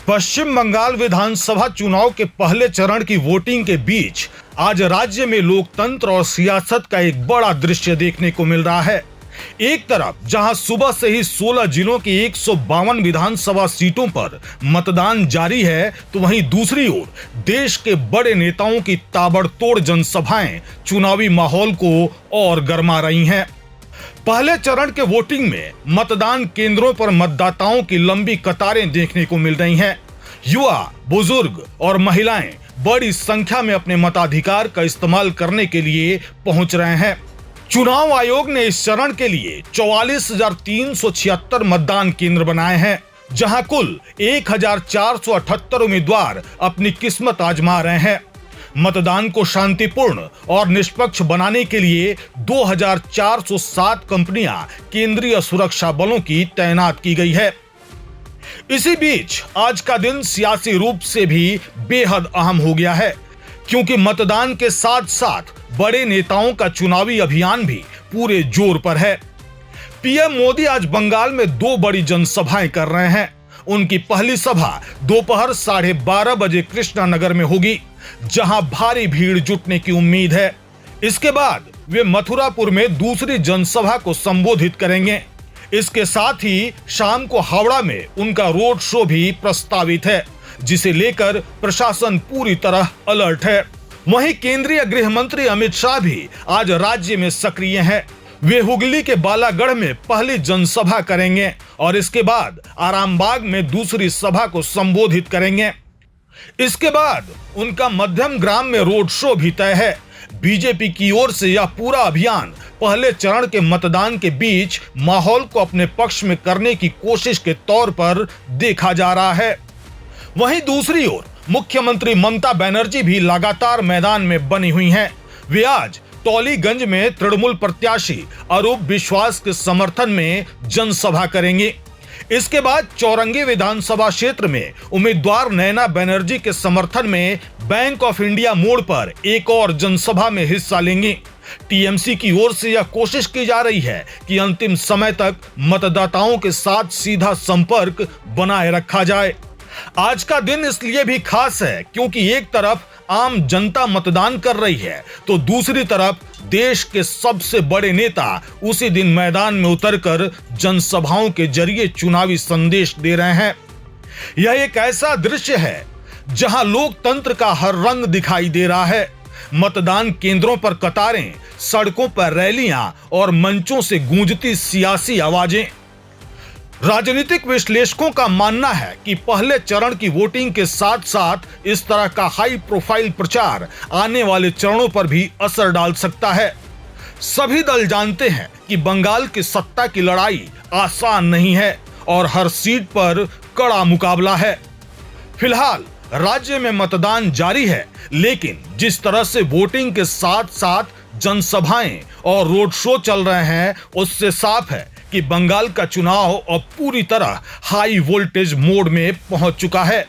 पश्चिम बंगाल विधानसभा चुनाव के पहले चरण की वोटिंग के बीच आज राज्य में लोकतंत्र और सियासत का एक बड़ा दृश्य देखने को मिल रहा है। एक तरफ जहां सुबह से ही 16 जिलों की 152 विधानसभा सीटों पर मतदान जारी है, तो वहीं दूसरी ओर देश के बड़े नेताओं की ताबड़तोड़ जनसभाएं चुनावी माहौल को और गरमा रही हैं। पहले चरण के वोटिंग में मतदान केंद्रों पर मतदाताओं की लंबी कतारें देखने को मिल रही हैं। युवा, बुजुर्ग और महिलाएं बड़ी संख्या में अपने मताधिकार का इस्तेमाल करने के लिए पहुंच रहे हैं। चुनाव आयोग ने इस चरण के लिए 44,376 मतदान केंद्र बनाए हैं, जहां कुल 1,478 उम्मीदवार अपनी किस्मत आजमा रहे हैं। मतदान को शांतिपूर्ण और निष्पक्ष बनाने के लिए 2,407 कंपनियां केंद्रीय सुरक्षा बलों की तैनात की गई है। इसी बीच आज का दिन सियासी रूप से भी बेहद अहम हो गया है, क्योंकि मतदान के साथ साथ बड़े नेताओं का चुनावी अभियान भी पूरे जोर पर है। पीएम मोदी आज बंगाल में 2 बड़ी जनसभाएं कर रहे हैं। उनकी पहली सभा दोपहर 12:30 बजे कृष्णानगर में होगी, जहां भारी भीड़ जुटने की उम्मीद है। इसके बाद वे मथुरापुर में दूसरी जनसभा को संबोधित करेंगे। इसके साथ ही शाम को हावड़ा में उनका रोड शो भी प्रस्तावित है, जिसे लेकर प्रशासन पूरी तरह अलर्ट है। वहीं केंद्रीय गृह मंत्री अमित शाह भी आज राज्य में सक्रिय हैं। वे हुगली के बालागढ़ में पहली जनसभा करेंगे और इसके बाद आरामबाग में दूसरी सभा को संबोधित करेंगे। इसके बाद उनका मध्यम ग्राम में रोड शो भी तय है। बीजेपी की ओर से यह पूरा अभियान पहले चरण के मतदान के बीच माहौल को अपने पक्ष में करने की कोशिश के तौर पर देखा जा रहा है। वहीं दूसरी ओर मुख्यमंत्री ममता बनर्जी भी लगातार मैदान में बनी हुई हैं। वे आज टॉलीगंज में तृणमूल प्रत्याशी अरूप विश्वास के समर्थन में जनसभा करेंगी। इसके बाद चौरंगी विधानसभा क्षेत्र में उम्मीदवार नैना बनर्जी के समर्थन में बैंक ऑफ इंडिया मोड़ पर एक और जनसभा में हिस्सा लेंगी। टीएमसी की ओर से यह कोशिश की जा रही है कि अंतिम समय तक मतदाताओं के साथ सीधा संपर्क बनाए रखा जाए। आज का दिन इसलिए भी खास है क्योंकि एक तरफ आम जनता मतदान कर रही है, तो दूसरी तरफ देश के सबसे बड़े नेता उसी दिन मैदान में उतरकर जनसभाओं के जरिए चुनावी संदेश दे रहे हैं। यह एक ऐसा दृश्य है जहां लोकतंत्र का हर रंग दिखाई दे रहा है। मतदान केंद्रों पर कतारें, सड़कों पर रैलियां और मंचों से गूंजती सियासी आवाजें। राजनीतिक विश्लेषकों का मानना है कि पहले चरण की वोटिंग के साथ साथ इस तरह का हाई प्रोफाइल प्रचार आने वाले चरणों पर भी असर डाल सकता है। सभी दल जानते हैं कि बंगाल की सत्ता की लड़ाई आसान नहीं है और हर सीट पर कड़ा मुकाबला है। फिलहाल राज्य में मतदान जारी है, लेकिन जिस तरह से वोटिंग के साथ साथ जनसभाएं और रोड शो चल रहे हैं, उससे साफ है कि बंगाल का चुनाव अब पूरी तरह हाई वोल्टेज मोड में पहुंच चुका है।